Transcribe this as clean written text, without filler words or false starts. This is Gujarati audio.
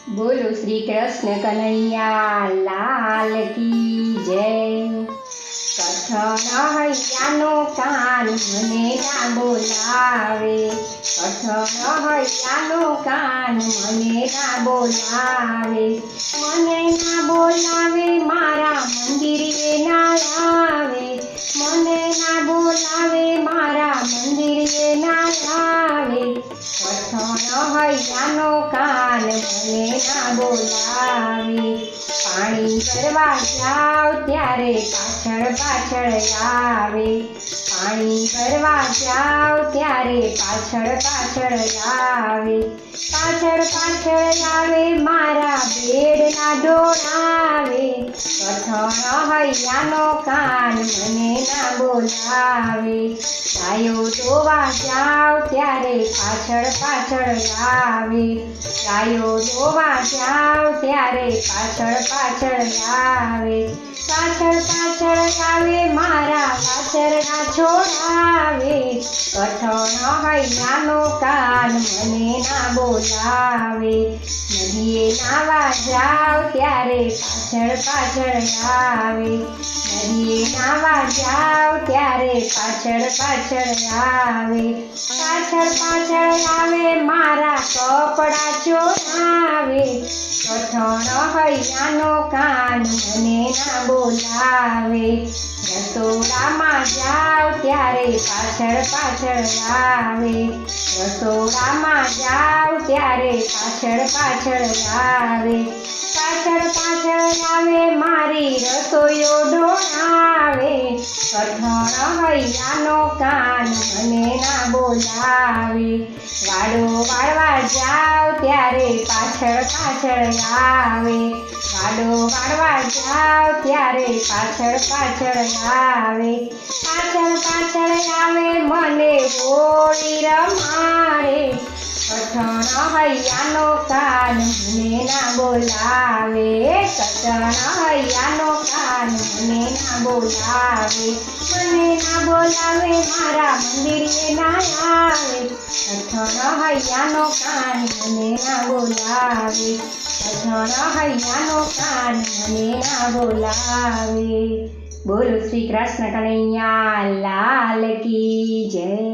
બોલો શ્રી કૃષ્ણ કનૈયા લાલ કી જય। કઠણ હૈયાનો કાન મને ના બોલાવે, કઠણ હૈયાનો કાન મને ના બોલાવે, મને ના બોલાવે મારા મંદિરે ના લાવે, મને ના બોલાવે મારા મંદિરે ના લાવે, કઠણ હૈયાનો કાન મને ના બોલાવે। પાણી ભરવા જાવ ત્યારે પાછળ પાછળ આવે, પાણી ભરવા જાવ ત્યારે પાછળ પાછળ આવે, પાછળ પાછળ આવે મારા બેડના ડોળાવે, કઠણ હૈયાનો કાન મને ના બોલાવે। ગાયો દોવા જાવ ત્યારે પાછળ પાછળ આવે, ગાયો દોવા જાવ ત્યારે પાછળ પાછળ આવે, પાછળ પાછળ આવે મારા પાછળના છોડાવે, કઠણ હૈયાનો કાન મને ના બોલાવે। નદીએ નાવા જાવ ત્યારે પાછળ પાછળ આવે, નદીએ નાવા જાવ ત્યારે પાછળ પાછળ આવે, પાછળ પાછળ આવે મારા કપડા ચોરાવે, કઠણ હૈયાનો કાન મને ના બોલાવે। રસોડામાં જાવ ત્યારે પાછળ પાછળ આવે, રસોડામાં જાવ ત્યારે પાછળ પાછળ આવે, પાછળ પાછળ આવે મારી રસોઈઓ ઢોળાવે, કઠણ હૈયાનો કાન મને ના બોલાવે। વાડો વાળવા જાવ ત્યારે પાછળ પાછળ આવે, વાડો વાળવા જાવ ત્યારે પાછળ પાછળ આવે, પાછળ પાછળ આવે મને હોળી રમાડે, કઠણ હૈયાનો કાન મને ના બોલાવે, કઠણ હૈયાનો કાન મને ના બોલાવે, મને ના બોલાવે મારા મંદિરે ના આવે, કઠણ હૈયાનો કાન મને ના બોલાવે, કઠણ હૈયાનો કાન મને ના બોલાવે। બોલો શ્રી કૃષ્ણ કનૈયા લાલ કી જય।